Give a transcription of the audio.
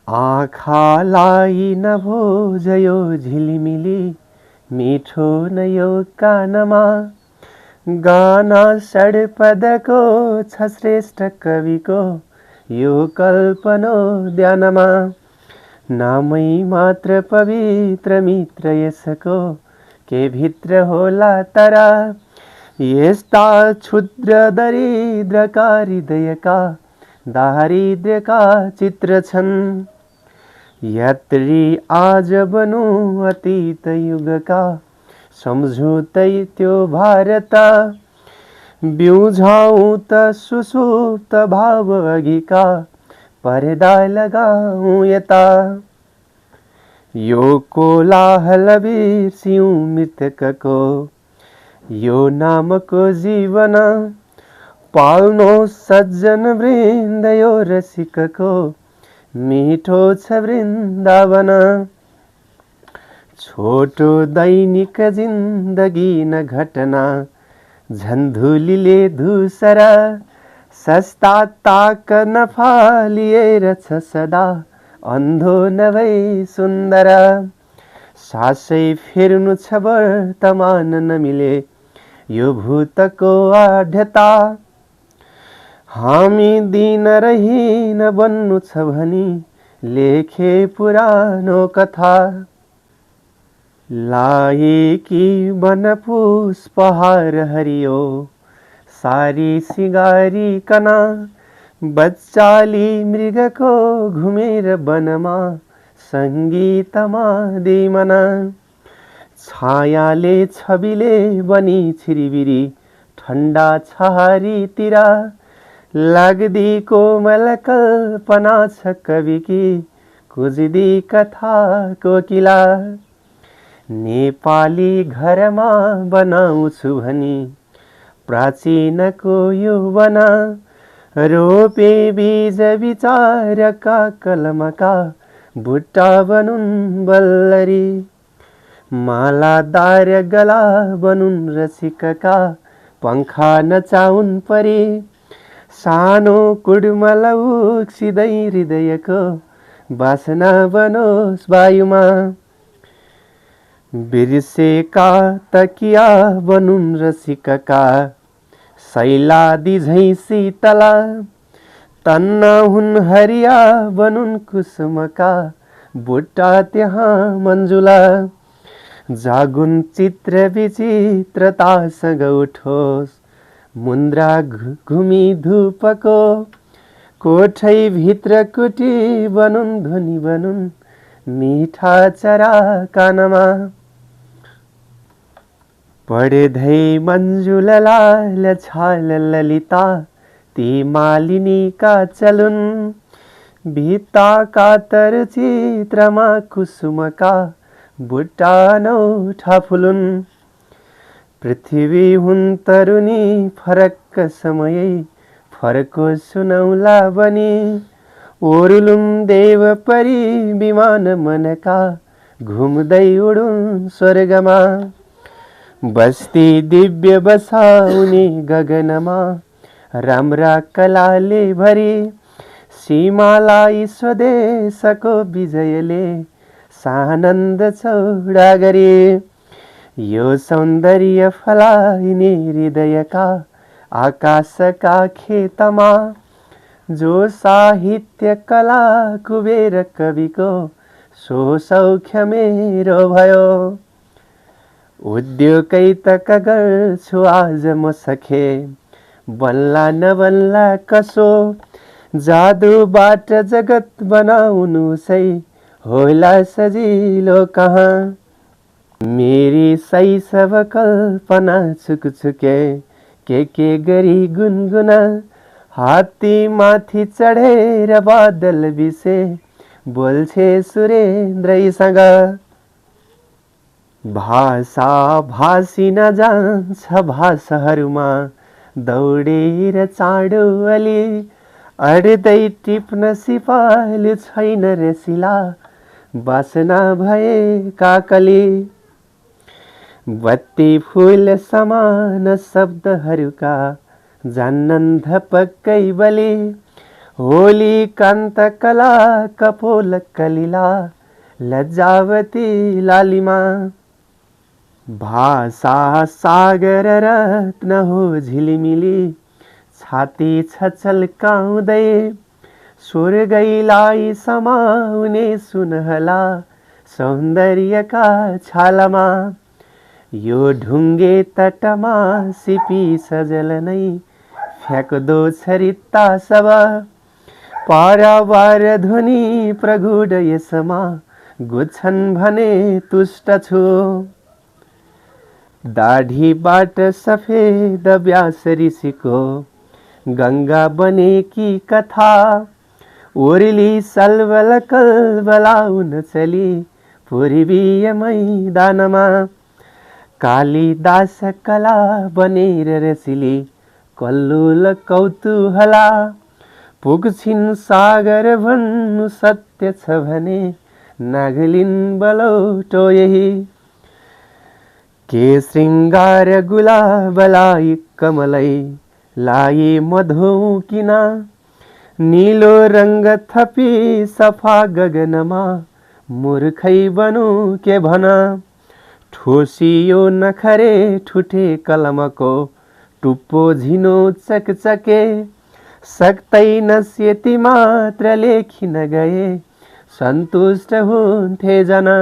आँखालाई नभोजयो झिलिमिली मिठो न यो कानमा गाना षड्पदको छ श्रेष्ठ कविको यो कल्पनो ध्यानमा नामै मात्र पवित्र मित्र यसको के भित्र होला तरा यस्ता क्षुद्र दरिद्रका हृदयका दारिद्र्यका चित्र छन् यात्री आज बनु अतीत युगका सम्झुतै त्यो भारत बिउझाउँ त सुसुप्त भाव अघिका पर्दा लगाऊँ यता यो कोलाहल बिर्सिऊँ मृतकको यो नामको जीवन पाल्नो सज्जन वृन्द यो रसिकको मिठो छ वृन्दावन छोटो दैनिक जिन्दगी न घटना झन्धुलीले धुसरा सस्ता ताक नफालिएर छ सदा अन्धो नभई सुन्दर सासै फेर्नु छ वर्तमान नमिले यो भूतको आढ्यता हामी दिन रहिन बन्नु छ भनी लेखे पुरानो कथा लाएकी वन पुष्पहार हरियो सारी सिगारीकना बच्चाली मृगको घुमेर वनमा सङ्गीतमा दिमना छायाले छबिले बनी छिरिबिरी ठन्डा छहारीतिर लाग्दी कोमल कल्पना छ कविकी कुजिदी कथा कोकिला नेपाली घरमा बनाउँछु भनी प्राचीनको युवन रोपे बीज विचारका कलमका बुट्टा बनुन् बल्लरी मालादार गला बनुन् रसिकका पंखा नचाउन् परी सानो कुडमल उक्सिदै हृदयको बासना बनोस् वायुमा बिर्सेका तकिया बनुन् रसिकका शैलादी झैं शीतला तन्ना हुन् हरिया बनुन् कुसुमका बुट्टा त्यहाँ मञ्जुला जागुन् चित्र विचित्रतासँग उठोस् मुन्द्रा घुमी धूपको कोठै भित्र कुटी बनुन् ध्वनि बनुन् मिठा चरा कानमा पढ्दै मञ्जुललाल छाल ललिता ती मालिनीका चलुन् भित्ता कातर चित्रमा कुसुमका बुट्टा नौठा फुलुन् पृथ्वी हुन् तरुनी फरक समयै फरको सुनौला बनी ओरुलुम देव परी विमान मनका घुम्दै उडुन् स्वर्गमा बस्ती दिव्य बसाउने गगनमा राम्रा कलाले भरी सीमालाई स्वदेशको विजयले सानन्द चौडा गरे यो सौन्दर्य फलाइने हृदयका आकाशका खेतमा जो साहित्य कला कुबेर कविको सो सौख्य मेरो भयो उद्योगै तक गर्छु आज म सखे बल्ला नबल्ला कसो जादुबाट जगत बनाउनु सै होला सजिलो कहाँ मेरी शैशव कल्पना छुकछुके के गरी गुनगुना हात्ती माथि चढेर बादल बिसे बोल्छे सुरेन्द्रैसँग भाषा भाषी नजान्छ भाषाहरूमा दौडेर चाँडो अलि अड्दै टिप्न सिपालु छैन रेसिला बासना भए काकली बत्ती फूल समान शब्दहरूका जान्नन् धपक्कै बलि होली कान्त कला कपोल कलिला लज्जावती लालिमा भाषा सागर रत्न हो झिलिमिली छाती छचल्काउँदै स्वर्गैलाई समाउने सुनहला सौन्दर्यका छालामा यो ढुङ्गे तटमा सिपी सजल नै फ्याँक्दो छरिता सब पारावार ध्वनि प्रगुढ यसमा गुच्छन् भने तुष्ट छु दाढीबाट सफेद व्यास ऋषिको गङ्गा बनेकी कथा ओर्ली सलबल कलबलाउन चली पूर्वीय मैदानमा कालिदास कला बनेर रसिली कल्लोल कौतूहला पुग्छिन् सागर भन्नु सत्य छ भने नागलिन् बलौटो यही के श्रृङ्गार गुलाबलाई कमलै लाई मधौ किना नीलो रङ्ग थपी सफा गगनमा मूर्खै बनु के भन ठोसियो नखरे ठुटे कलमको टुप्पो झिनो चकचके सक्तैनस् यति मात्र लेखिन गए सन्तुष्ट हुन्थे जना